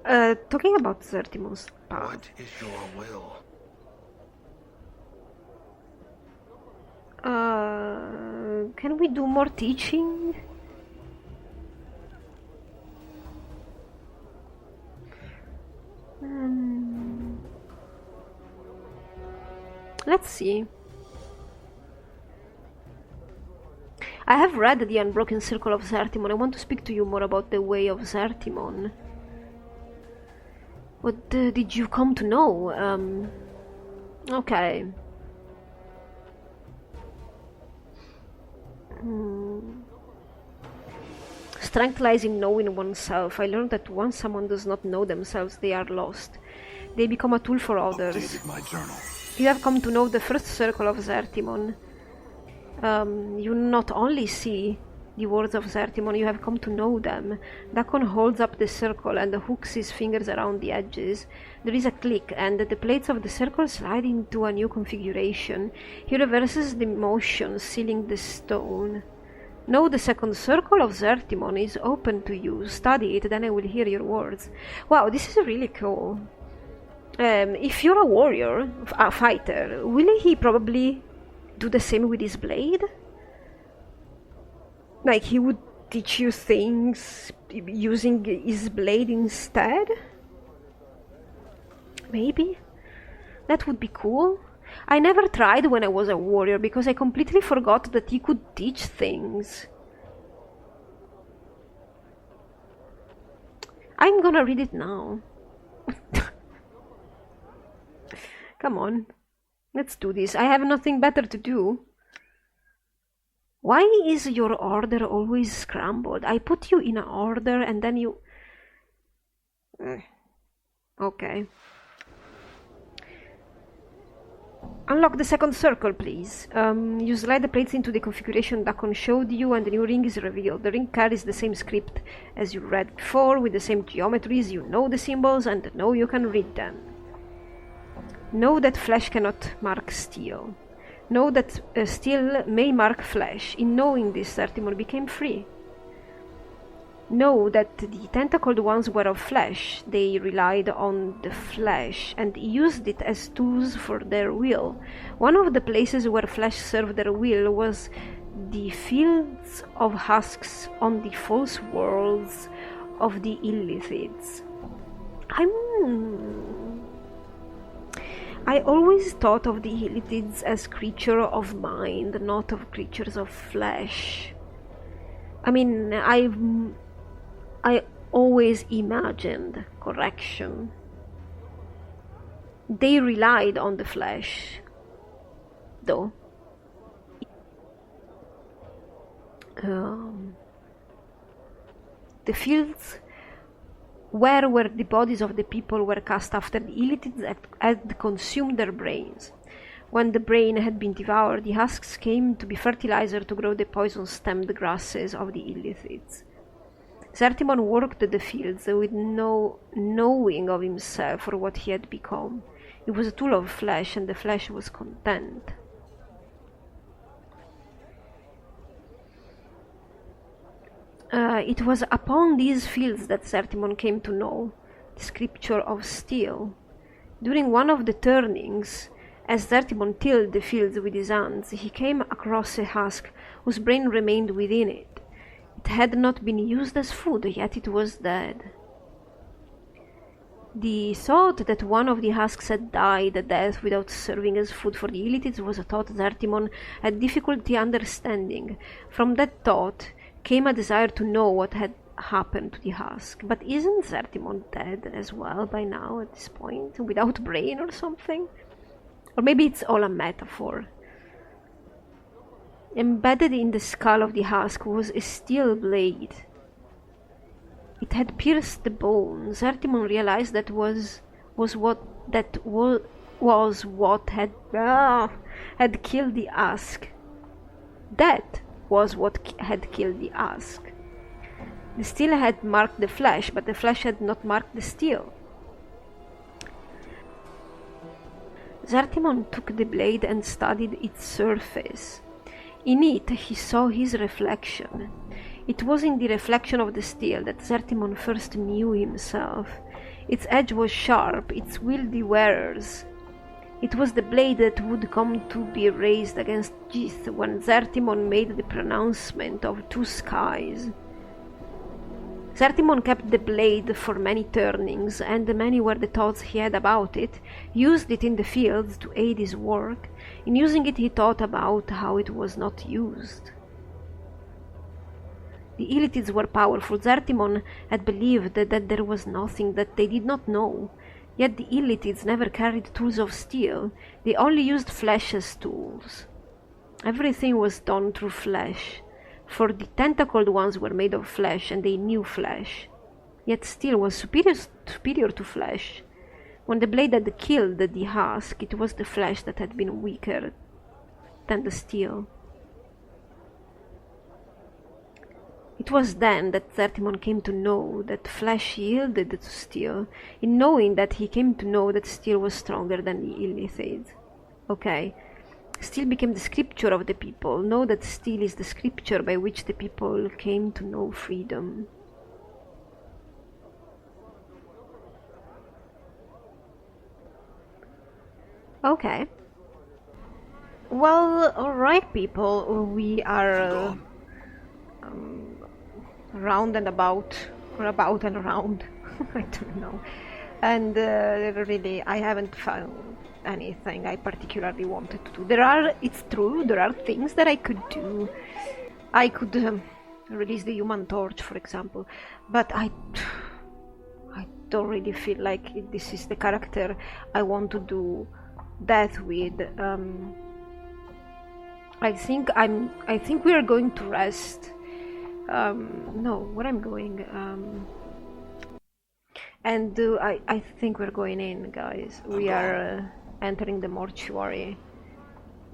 Talking about Zertimon's path. What is your will? Can we do more teaching? Let's see. I have read The Unbroken Circle of Zertimon. I want to speak to you more about the way of Zertimon. What did you come to know? Okay. Strength lies in knowing oneself. I learned that once someone does not know themselves, they are lost. They become a tool for others. Updated my journal. You have come to know the first circle of Zertimon. You not only see the words of Zertimon, you have come to know them. Dakon holds up the circle and hooks his fingers around the edges. There is a click, and the plates of the circle slide into a new configuration. He reverses the motion, sealing the stone. Know the second circle of Zertimon is open to you. Study it, then I will hear your words. Wow, this is really cool. If you're a warrior, a fighter, will he probably do the same with his blade? Like, he would teach you things using his blade instead? Maybe? That would be cool. I never tried when I was a warrior because I completely forgot that he could teach things. I'm gonna read it now. Come on. Let's do this. I have nothing better to do. Why is your order always scrambled? I put you in an order and then you... Okay. Unlock the second circle, please. You slide the plates into the configuration Dakon showed you and the new ring is revealed. The ring carries the same script as you read before, with the same geometries. You know the symbols and know you can read them. Know that flesh cannot mark steel. Know that steel may mark flesh. In knowing this, Zertimon became free. Know that the tentacled ones were of flesh. They relied on the flesh and used it as tools for their will. One of the places where flesh served their will was the fields of husks on the false worlds of the Illithids. I always thought of the Illithids as creatures of mind, not of creatures of flesh. I mean, I always imagined, correction. They relied on the flesh, though. The fields where the bodies of the people were cast after the Illithids had consumed their brains. When the brain had been devoured, the husks came to be fertilizer to grow the poison-stemmed grasses of the Illithids. Zertimon worked the fields with no knowing of himself or what he had become. He was a tool of flesh, and the flesh was content. It was upon these fields that Zertimon came to know the scripture of steel. During one of the turnings, as Zertimon tilled the fields with his hands, he came across a husk whose brain remained within it. It had not been used as food, yet it was dead. The thought that one of the husks had died a death without serving as food for the Illithids was a thought Zertimon had difficulty understanding. From that thought came a desire to know what had happened to the husk. But isn't Zertimon dead as well by now at this point, without brain or something? Or maybe it's all a metaphor. Embedded in the skull of the husk was a steel blade. It had pierced the bone. Zertimon realized that was what had killed the husk. That was what had killed the husk. The steel had marked the flesh, but the flesh had not marked the steel. Zertimon took the blade and studied its surface. In it he saw his reflection. It was in the reflection of the steel that Zertimon first knew himself. Its edge was sharp, its wieldy wearers. It was the blade that would come to be raised against Jith when Zertimon made the pronouncement of two skies. Zertimon kept the blade for many turnings, and many were the thoughts he had about it, used it in the fields to aid his work. In using it he thought about how it was not used. The Illithids were powerful. Zertimon had believed that there was nothing that they did not know. Yet the Illithids never carried tools of steel. They only used flesh as tools. Everything was done through flesh. For the tentacled ones were made of flesh, and they knew flesh. Yet steel was superior to flesh. When the blade had killed the husk, it was the flesh that had been weaker than the steel. It was then that Zertimon came to know that flesh yielded to steel. In knowing that, he came to know that steel was stronger than the Illithids. Okay. Steel became the scripture of the people. Know that steel is the scripture by which the people came to know freedom. Okay. Well, alright people, we are round and about, or about and around, I don't know. And really, I haven't found anything I particularly wanted to do. It's true, there are things that I could do. I could release the Human Torch, for example, but I don't really feel like this is the character I want to do that with. I think we are going to rest. No, where I'm going? And I think we're going in, guys. We are entering the mortuary,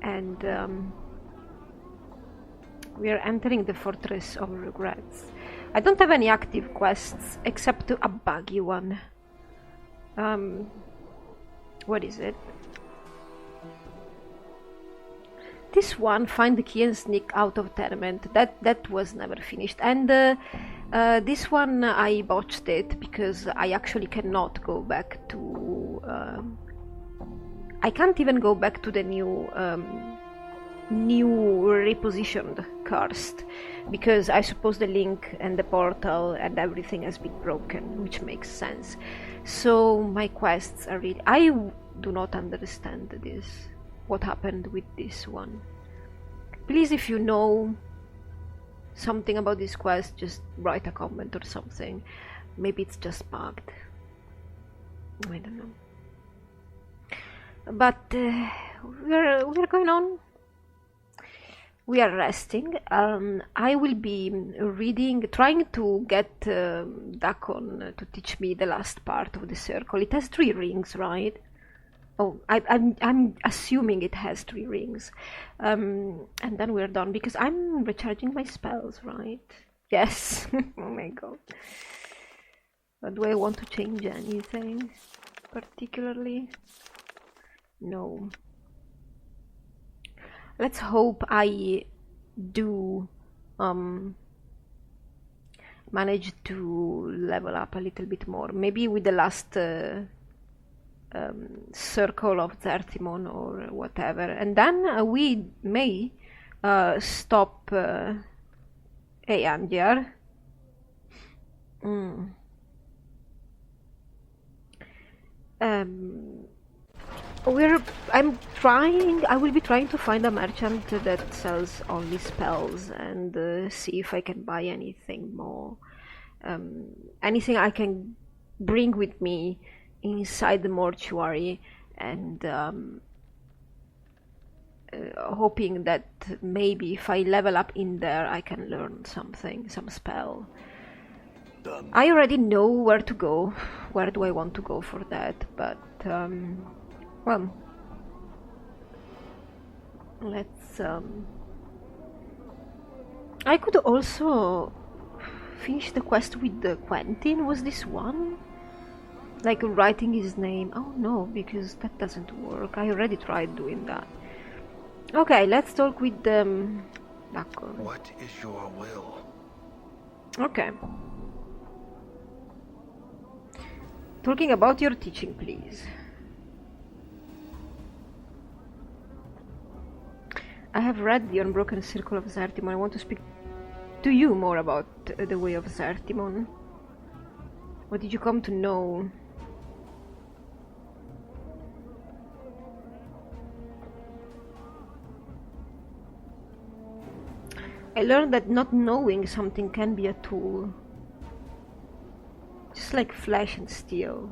and we are entering the Fortress of Regrets. I don't have any active quests except a buggy one. What is it? This one, find the key and sneak out of Torment. That was never finished. And this one I botched it because I actually cannot go back to. I can't even go back to the new repositioned Cursed, because I suppose the link and the portal and everything has been broken, which makes sense. So my quests are really. I do not understand this. What happened with this one? Please, if you know something about this quest, just write a comment or something. Maybe it's just bugged. I don't know. But we're going on. We are resting. I will be trying to get Dakon to teach me the last part of the circle. It has 3 rings, right? Oh, I'm assuming it has 3 rings, and then we're done because I'm recharging my spells, right? Yes. Oh my god. But do I want to change anything particularly? No. Let's hope I do manage to level up a little bit more. Maybe with the last. Circle of Zertimon or whatever, and then we may stop. Hey, Angiar. I will be trying to find a merchant that sells only spells and see if I can buy anything more. Anything I can bring with me inside the mortuary, and hoping that maybe if I level up in there I can learn something, some spell. Done. I already know where to go. Where do I want to go for that? But well, let's I could also finish the quest with the Quentin. Was this one? Like writing his name? Oh no, because that doesn't work. I already tried doing that. Okay, let's talk with Dakon. What is your will? Okay. Talking about your teaching, please. I have read the Unbroken Circle of Zertimon. I want to speak to you more about the way of Zertimon. What did you come to know? I learned that not knowing something can be a tool. Just like flesh and steel.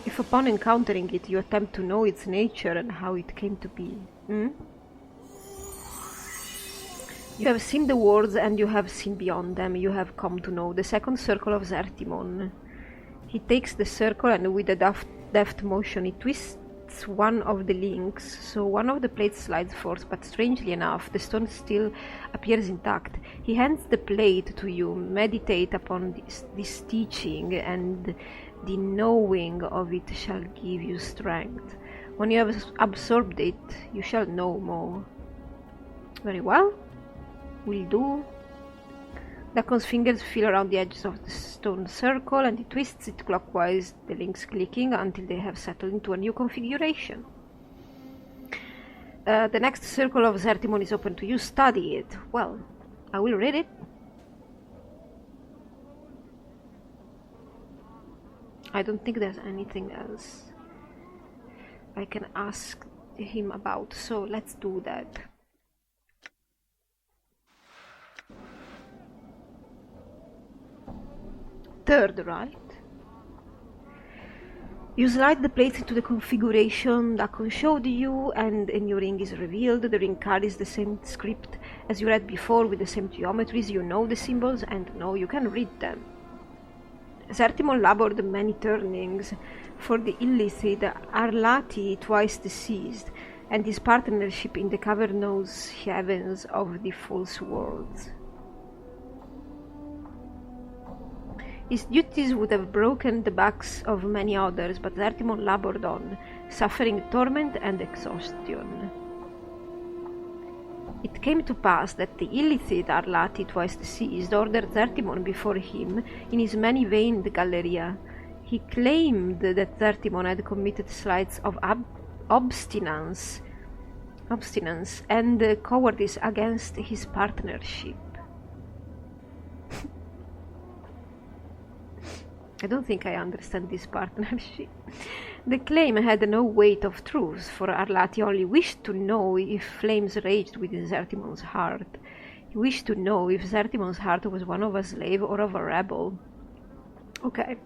If upon encountering it you attempt to know its nature and how it came to be. You have seen the worlds and you have seen beyond them. You have come to know the second circle of Zertimon. He takes the circle and with a deft motion he twists one of the links, so one of the plates slides forth, but strangely enough the stone still appears intact. He hands the plate to you. Meditate upon this teaching, and the knowing of it shall give you strength. When you have absorbed it, you shall know more. Very well, will do. Dakon's fingers feel around the edges of the stone circle and he twists it clockwise, the links clicking until they have settled into a new configuration. The next circle of Zertimon is open to you. Study it. Well, I will read it. I don't think there's anything else I can ask him about, so let's do that. Third, right? You slide the plates into the configuration Dakon showed you, and a new ring is revealed. The ring carries the same script as you read before, with the same geometries. You know the symbols, and know you can read them. Zertimon labored many turnings for the illicit Arlati, twice deceased, and his partnership in the cavernous heavens of the false worlds. His duties would have broken the backs of many others, but Zertimon labored on, suffering torment and exhaustion. It came to pass that the illicit Arlati, twice deceased, ordered Zertimon before him in his many-veined Galleria. He claimed that Zertimon had committed slights of obstinance and cowardice against his partnership. I don't think I understand this partnership. The claim had no weight of truth, for Arlati only wished to know if flames raged within Zertimon's heart. He wished to know if Zertimon's heart was one of a slave or of a rebel. Okay.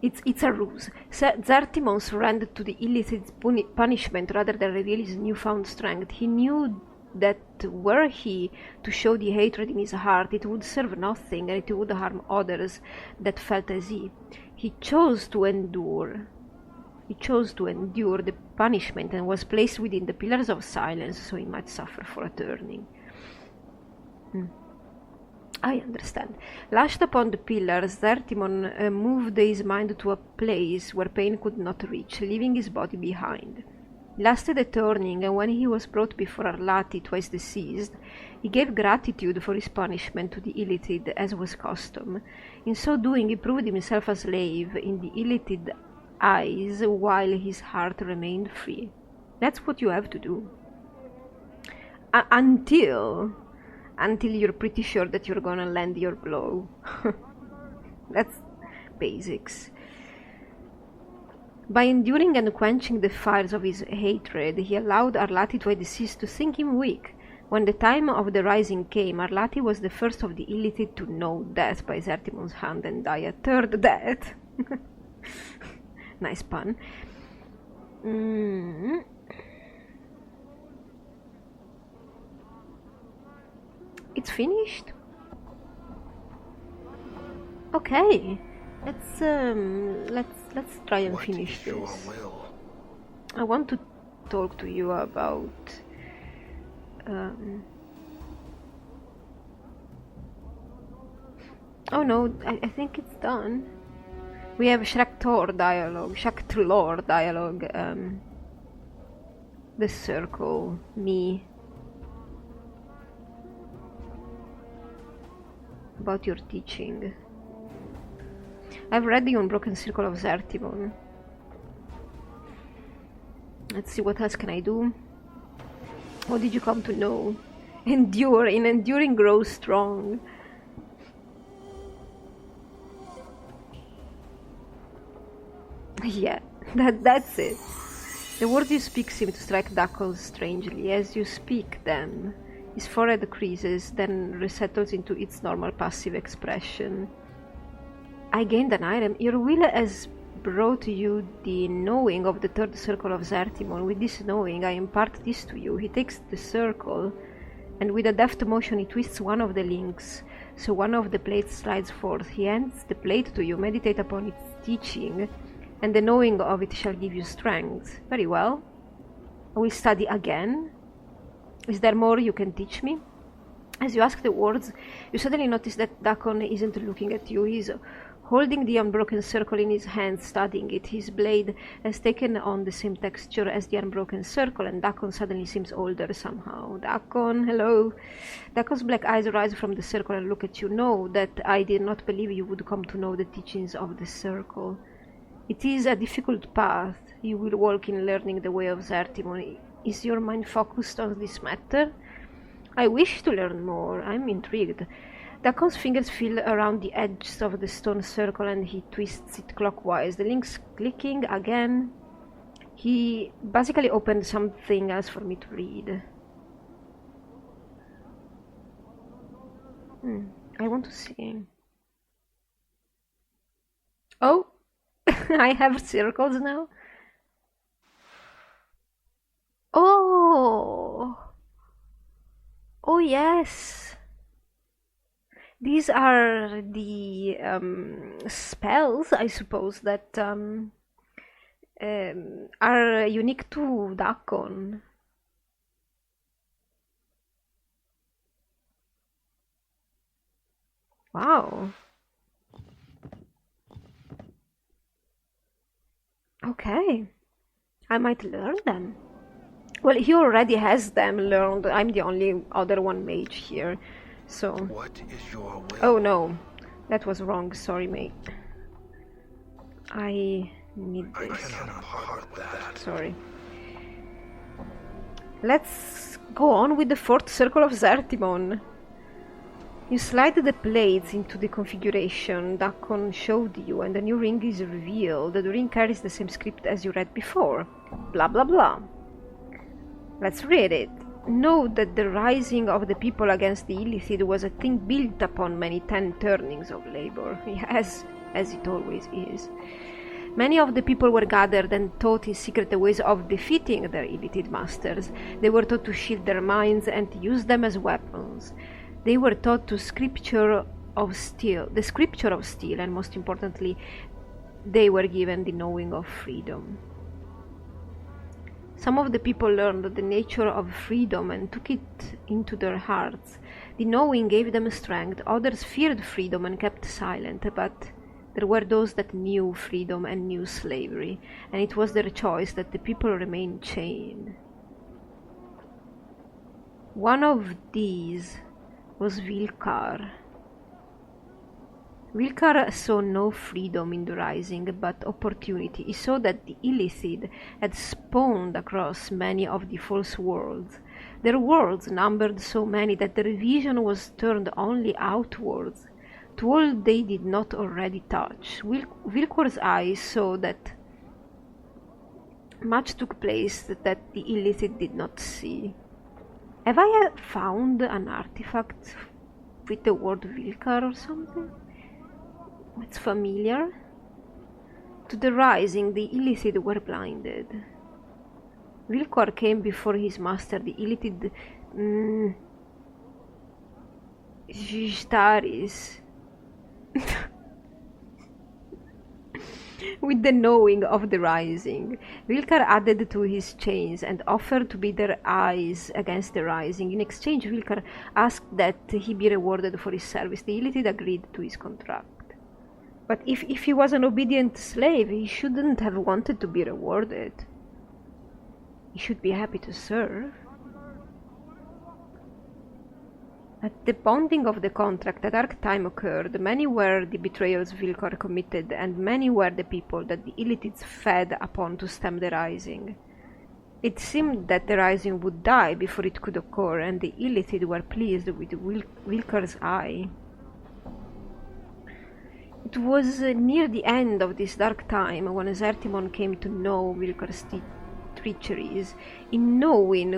It's a ruse. Zertimon surrendered to the illicit punishment rather than reveal his newfound strength. He knew that were he to show the hatred in his heart, it would serve nothing, and it would harm others that felt as he. He chose to endure the punishment and was placed within the pillars of silence, so he might suffer for a turning. I understand. Lashed upon the pillars, Zertimon moved his mind to a place where pain could not reach, leaving his body behind. Lasted a turning, and when he was brought before Arlati, twice deceased, he gave gratitude for his punishment to the illithid, as was custom. In so doing, he proved himself a slave in the illithid eyes, while his heart remained free. That's what you have to do. Until you're pretty sure that you're gonna land your blow. That's basics. By enduring and quenching the fires of his hatred, he allowed Arlati twice deceased to think him weak. When the time of the rising came, Arlati was the first of the illithid to know death by Zertimon's hand and die a third death. Nice pun. It's finished? Okay. Let's try and finish this. I want to talk to you about oh no, I think it's done. We have Shraktor dialogue, the circle, me. About your teaching. I've read the Unbroken Circle of Zertimon. Let's see, what else can I do? What did you come to know? Endure. In enduring, grow strong. Yeah, that's it. The words you speak seem to strike Dackles strangely. As you speak them, his forehead creases, then resettles into its normal passive expression. I gained an item. Your will has brought you the knowing of the third circle of Zertimon. With this knowing, I impart this to you. He takes the circle, and with a deft motion he twists one of the links, so one of the plates slides forth. He hands the plate to you. Meditate upon its teaching, and the knowing of it shall give you strength. Very well. I will study again. Is there more you can teach me? As you ask the words, you suddenly notice that Dakon isn't looking at you. He's holding the unbroken circle in his hand, studying it. His blade has taken on the same texture as the unbroken circle, and Dakon suddenly seems older somehow. Dakon, hello. Dakon's black eyes rise from the circle and look at you. Know that I did not believe you would come to know the teachings of the circle. It is a difficult path you will walk in learning the way of Zertimon. Is your mind focused on this matter? I wish to learn more. I'm intrigued. Dakon's fingers feel around the edges of the stone circle and he twists it clockwise. The link's clicking again. He basically opened something else for me to read. I want to see. Oh! I have circles now. Oh! Oh yes! These are the spells, I suppose, that are unique to Dakon. Wow. Okay. I might learn them. Well, he already has them learned. I'm the only other one mage here. So. What is your will? Oh no. That was wrong. Sorry, mate. I need this. I cannot part with that. Sorry. Let's go on with the fourth circle of Zertimon. You slide the plates into the configuration Dakon showed you, and a new ring is revealed. The ring carries the same script as you read before. Blah blah blah. Let's read it. Know that the rising of the people against the Illithid was a thing built upon many 10 turnings of labor. Yes, as it always is. Many of the people were gathered and taught in secret the ways of defeating their Illithid masters. They were taught to shield their minds and to use them as weapons. They were taught the scripture of steel, and most importantly, they were given the knowing of freedom. Some of the people learned the nature of freedom and took it into their hearts. The knowing gave them strength. Others feared freedom and kept silent, but there were those that knew freedom and knew slavery, and it was their choice that the people remained chained. One of these was Vilkar. Vilkar saw no freedom in the rising, but opportunity. He saw that the Illithid had spawned across many of the false worlds. Their worlds numbered so many that their vision was turned only outwards, to all they did not already touch. Vilkar's eyes saw that much took place that the Illithid did not see. Have I found an artifact with the word Vilkar or something? It's familiar. To the rising, the Illithid were blinded. Vilkar came before his master, the Illithid Jishtaris, with the knowing of the rising. Vilkar added to his chains and offered to be their eyes against the rising. In exchange, Vilkar asked that he be rewarded for his service. The Illithid agreed to his contract. But if he was an obedient slave, he shouldn't have wanted to be rewarded. He should be happy to serve. At the bonding of the contract, a dark time occurred. Many were the betrayals Vilkar committed, and many were the people that the Illithids fed upon to stem the rising. It seemed that the rising would die before it could occur, and the Illithid were pleased with Vilkar's eye. It was near the end of this dark time when Zertimon came to know Vilkar's treacheries. In knowing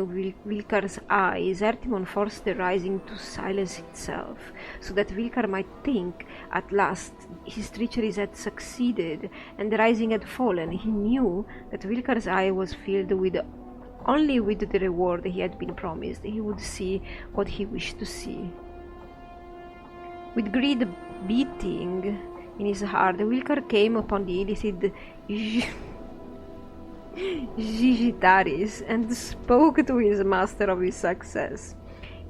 Vilkar's eye, Zertimon forced the rising to silence itself, so that Vilkar might think at last his treacheries had succeeded and the rising had fallen. He knew that Vilkar's eye was filled only with the reward he had been promised. He would see what he wished to see. With greed beating in his heart, Vilkar came upon the Illithid Gigitaris and spoke to his master of his success.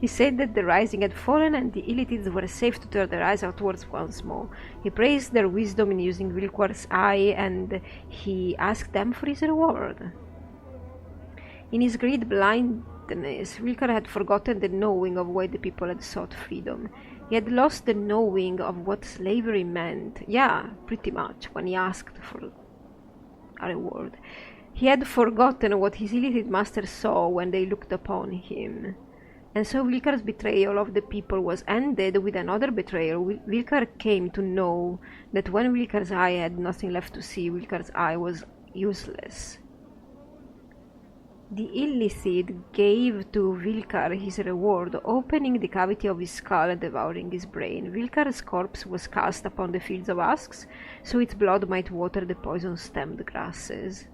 He said that the rising had fallen and the Illithids were safe to turn their eyes outwards once more. He praised their wisdom in using Vilkar's eye, and he asked them for his reward. In his great blindness, Vilkar had forgotten the knowing of why the people had sought freedom. He had lost the knowing of what slavery meant. Yeah, pretty much, when he asked for a reward. He had forgotten what his Illithid master saw when they looked upon him. And so Vilkar's betrayal of the people was ended with another betrayal. Vilkar came to know that when Vilkar's eye had nothing left to see, Vilkar's eye was useless. The Illithid gave to Vilkar his reward, opening the cavity of his skull and devouring his brain. Vilkar's corpse was cast upon the fields of husks, so its blood might water the poison-stemmed grasses.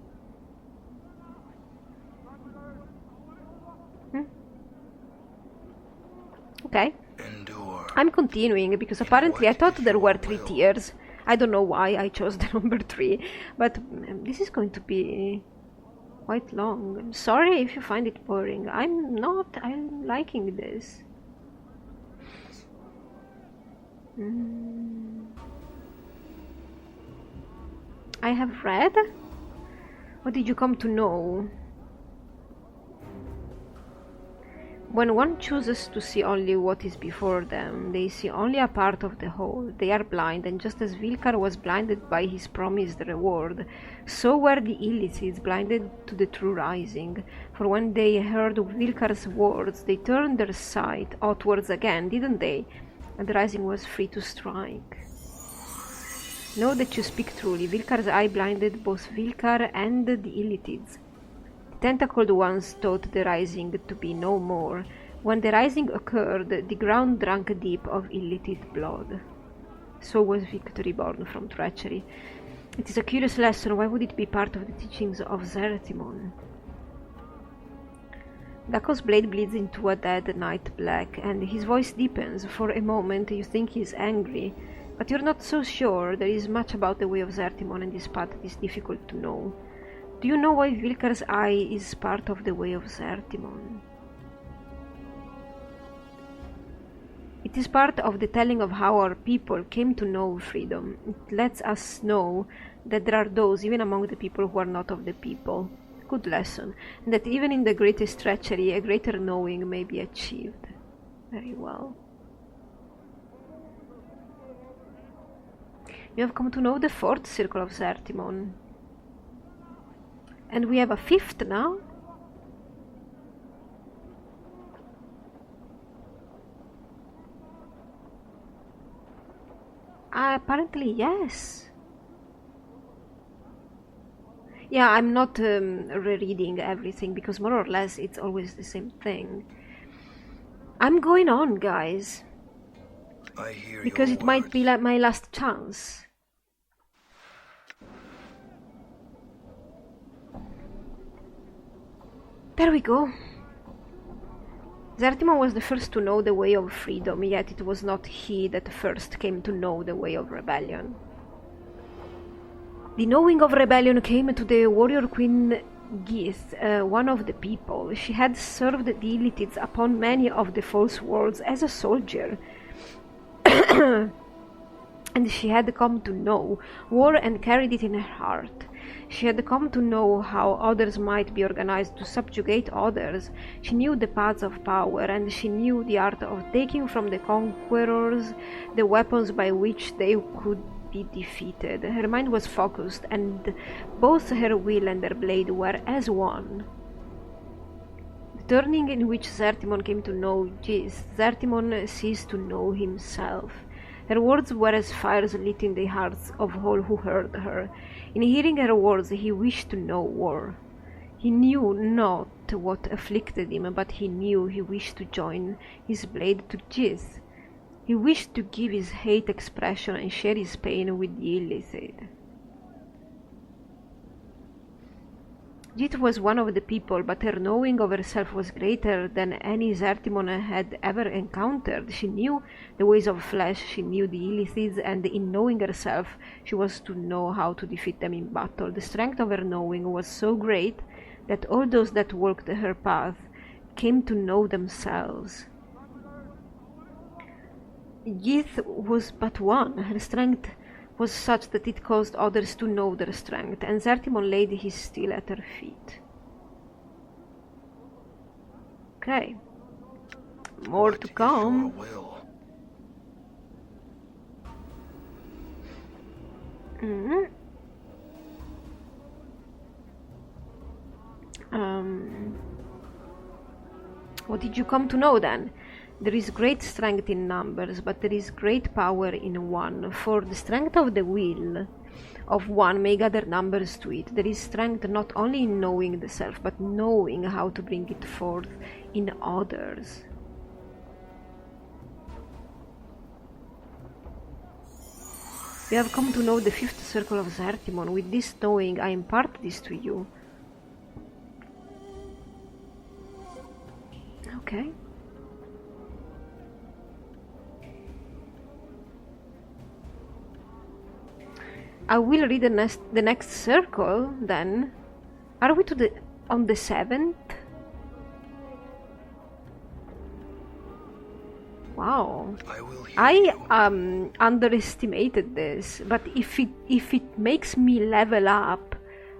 Okay. Endure. I'm continuing, because apparently I thought there were 3 tiers. I don't know why I chose the number 3, but this is going to be quite long. I'm sorry if you find it boring. I'm liking this. I have read? What did you come to know? When one chooses to see only what is before them, they see only a part of the whole. They are blind, and just as Vilkar was blinded by his promised reward, so were the Illithids blinded to the true rising. For when they heard Vilkar's words, they turned their sight outwards again, didn't they? And the rising was free to strike. Know that you speak truly. Vilkar's eye blinded both Vilkar and the Illithids. Tentacled ones thought the rising to be no more. When the rising occurred, the ground drank deep of Illithid blood. So was victory born from treachery. It is a curious lesson. Why would it be part of the teachings of Zertimon? Dako's blade bleeds into a dead night black, and his voice deepens. For a moment you think he is angry, but you're not so sure. There is much about the way of Zertimon and this path that is difficult to know. Do you know why Vilkar's eye is part of the way of Zertimon? It is part of the telling of how our people came to know freedom. It lets us know that there are those, even among the people, who are not of the people. Good lesson. And that even in the greatest treachery, a greater knowing may be achieved. Very well. You have come to know the 4th circle of Zertimon. And we have a 5th now? Apparently yes. Yeah, I'm not rereading everything, because more or less it's always the same thing. I'm going on, guys. I hear Because your it might be words. like my last chance. There we go. Zertimon was the first to know the way of freedom, yet it was not he that first came to know the way of rebellion. The knowing of rebellion came to the warrior queen Gith, one of the people. She had served the Illithids upon many of the false worlds as a soldier. And she had come to know war and carried it in her heart. She had come to know how others might be organized to subjugate others. She knew the paths of power, and she knew the art of taking from the conquerors the weapons by which they could be defeated. Her mind was focused, and both her will and her blade were as one. The turning in which Zertimon came to know Jis, Zertimon ceased to know himself. Her words were as fires lit in the hearts of all who heard her. In hearing her words, he wished to know war. He knew not what afflicted him, but he knew he wished to join his blade to Jis. He wished to give his hate expression and share his pain with the Illithid. Jit was one of the people, but her knowing of herself was greater than any Zertimon had ever encountered. She knew the ways of flesh, she knew the Illithids, and in knowing herself, she was to know how to defeat them in battle. The strength of her knowing was so great that all those that walked her path came to know themselves. Jith was but one. Her strength was such that it caused others to know their strength, and Zertimon laid his steel at her feet. Okay. More to come. What did you come to know then? There is great strength in numbers, but there is great power in one. For the strength of the will of one may gather numbers to it. There is strength not only in knowing the self, but knowing how to bring it forth in others. You have come to know the fifth circle of Zertimon. With this knowing, I impart this to you. Okay. I will read the next circle then. Are we on the 7th? Wow. I underestimated this, but if it makes me level up,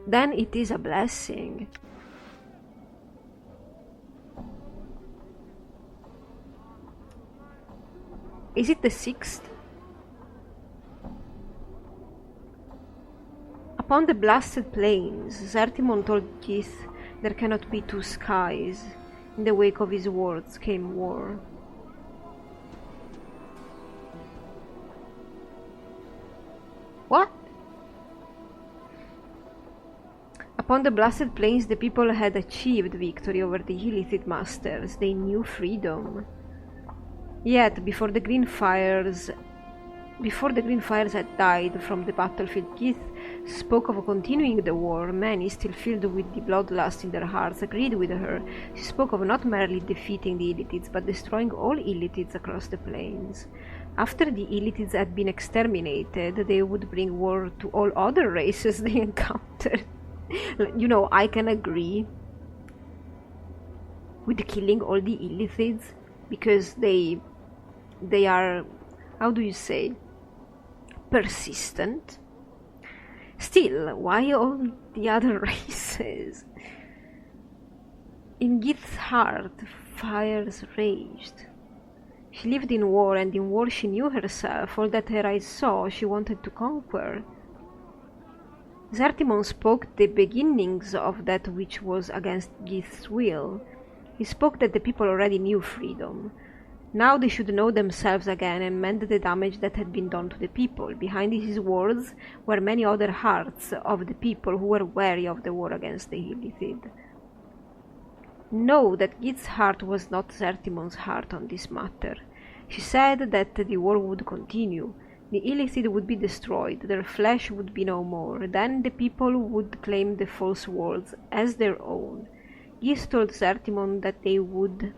then it is a blessing. Is it the 6th? Upon the blasted plains, Zertimon told Keith there cannot be two skies. In the wake of his words came war. What? Upon the blasted plains, the people had achieved victory over the Illithid masters. They knew freedom. Yet, before the green fires had died from the battlefield, Keith spoke of continuing the war. Many, still filled with the bloodlust in their hearts, agreed with her. She spoke of not merely defeating the Illithids, but destroying all Illithids across the plains. After the Illithids had been exterminated, they would bring war to all other races they encountered. You know, I can agree with killing all the Illithids, because they are, how do you say, persistent. Still, why all the other races? In Gith's heart, fires raged. She lived in war, and in war she knew herself. All that her eyes saw, she wanted to conquer. Zertimon spoke the beginnings of that which was against Gith's will. He spoke that the people already knew freedom. Now they should know themselves again and mend the damage that had been done to the people. Behind his words were many other hearts of the people who were wary of the war against the Illithid. Know that Gith's heart was not Zertimon's heart on this matter. She said that the war would continue. The Illithid would be destroyed, their flesh would be no more. Then the people would claim the false worlds as their own. Gith told Zertimon that they would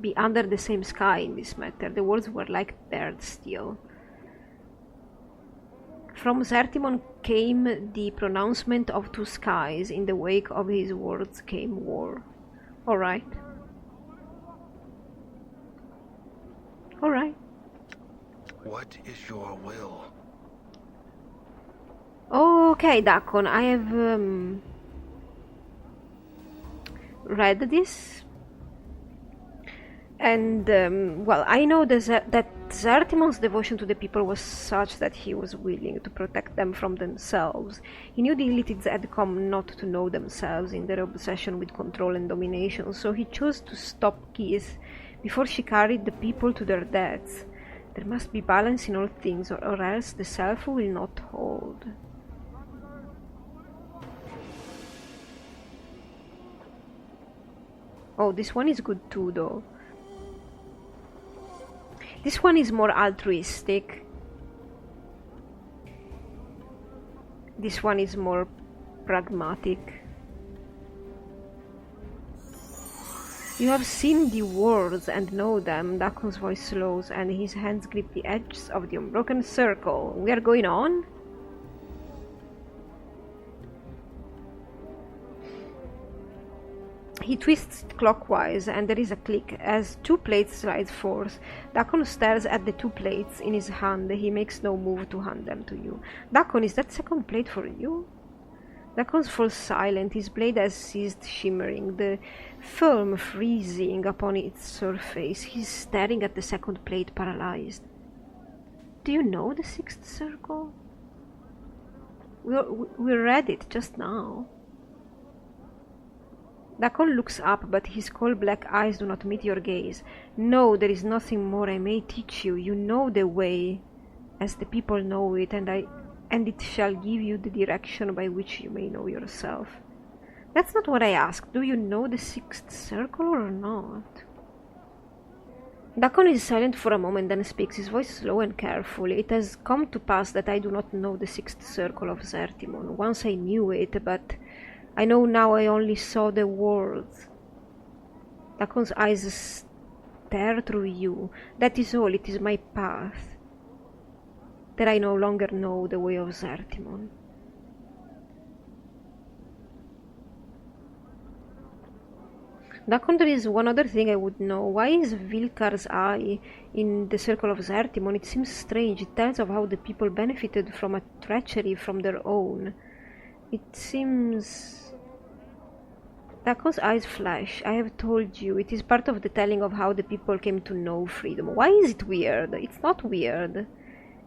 be under the same sky in this matter. The words were like dirt still. From Zertimon came the pronouncement of two skies. In the wake of his words came war. Alright. Alright. What is your will? Okay, Dakon, I have read this, and well, I know that Zertimon's devotion to the people was such that he was willing to protect them from themselves. He knew the Illithids had come not to know themselves in their obsession with control and domination, so he chose to stop Keith before she carried the people to their deaths. There must be balance in all things, or else the self will not hold. Oh, this one is good too, though. This one is more altruistic. This one is more pragmatic. You have seen the worlds and know them. Dakon's voice slows and his hands grip the edges of the unbroken circle. We are going on? He twists clockwise, and there is a click as two plates slide forth. Dakon stares at the two plates in his hand. He makes no move to hand them to you. Dakon, is that second plate for you? Dakon falls silent. His blade has ceased shimmering, the film freezing upon its surface. He's staring at the second plate, paralyzed. Do you know the sixth circle? We read it just now. Dakon looks up, but his coal-black eyes do not meet your gaze. No, there is nothing more I may teach you. You know the way, as the people know it, and it shall give you the direction by which you may know yourself. That's not what I asked. Do you know the sixth circle or not? Dakon is silent for a moment, then speaks, his voice slow and careful. It has come to pass that I do not know the sixth circle of Zertimon. Once I knew it, but I know now I only saw the worlds. Dakon's eyes stare through you. That is all. It is my path. That I no longer know the way of Zertimon. Dakon, there is one other thing I would know. Why is Vilkar's eye in the circle of Zertimon? It seems strange. It tells of how the people benefited from a treachery from their own. It seems... Dakon's eyes flash. I have told you, it is part of the telling of how the people came to know freedom. Why is it weird? It's not weird.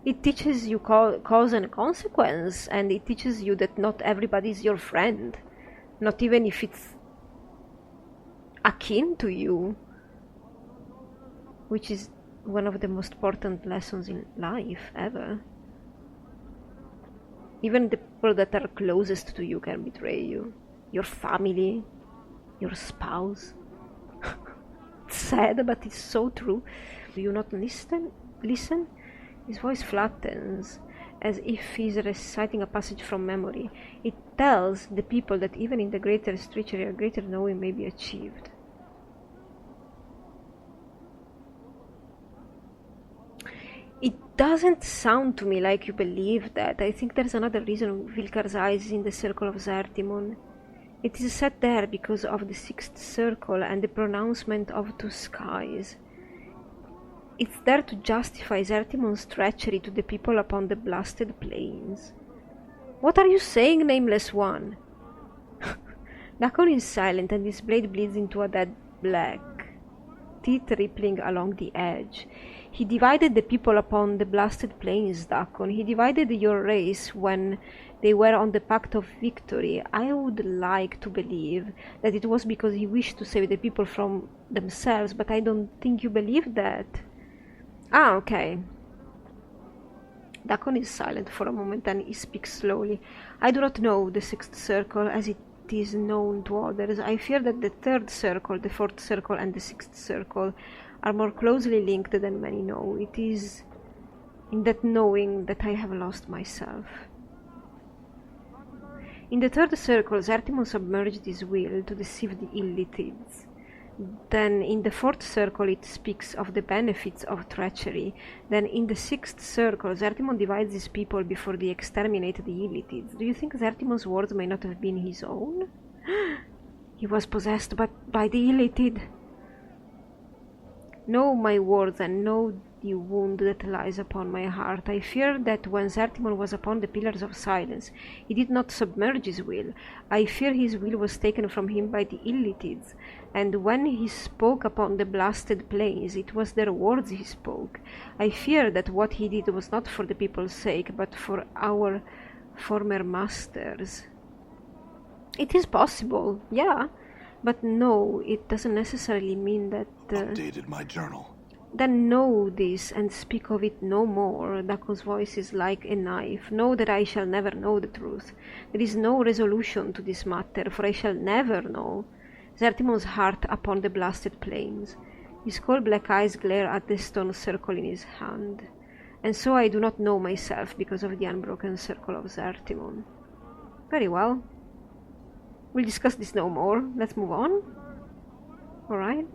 It teaches you cause and consequence, and it teaches you that not everybody is your friend. Not even if it's akin to you. Which is one of the most important lessons in life, ever. Even the people that are closest to you can betray you. Your family, your spouse. It's sad, but it's so true. Do you not listen? His voice flattens, as if he's reciting a passage from memory. It tells the people that even in the greatest treachery, a greater knowing may be achieved. It doesn't sound to me like you believe that. I think there's another reason Vilkar's eyes is in the circle of Zertimon. It is set there because of the sixth circle and the pronouncement of two skies. It's there to justify Zertimon's treachery to the people upon the blasted plains. What are you saying, nameless one? Dakon is silent and his blade bleeds into a dead black, teeth rippling along the edge. He divided the people upon the blasted plains, Dakon. He divided your race when they were on the pact of victory. I would like to believe that it was because he wished to save the people from themselves, but I don't think you believe that. Ah, okay. Dakon is silent for a moment and he speaks slowly. I do not know the sixth circle as it is known to others. I fear that the third circle, the fourth circle, and the sixth circle are more closely linked than many know. It is in that knowing that I have lost myself. In the third circle, Zertimon submerged his will to deceive the Illithids. Then in the fourth circle it speaks of the benefits of treachery. Then in the sixth circle, Zertimon divides his people before they exterminate the Illithids. Do you think Zertimon's words may not have been his own? He was possessed by the Illithid. Know my words and know the wound that lies upon my heart. I fear that when Zertimon was upon the Pillars of Silence, he did not submerge his will. I fear his will was taken from him by the Illitids, and when he spoke upon the blasted plains, it was their words he spoke. I fear that what he did was not for the people's sake, but for our former masters. It is possible, yeah, but no, it doesn't necessarily mean that... Updated my journal. Then know this, and speak of it no more. Dako's voice is like a knife. Know that I shall never know the truth. There is no resolution to this matter, for I shall never know. Zertimon's heart upon the blasted plains. His coal-black eyes glare at the stone circle in his hand. And so I do not know myself because of the unbroken circle of Zertimon. Very well. We'll discuss this no more. Let's move on. Alright.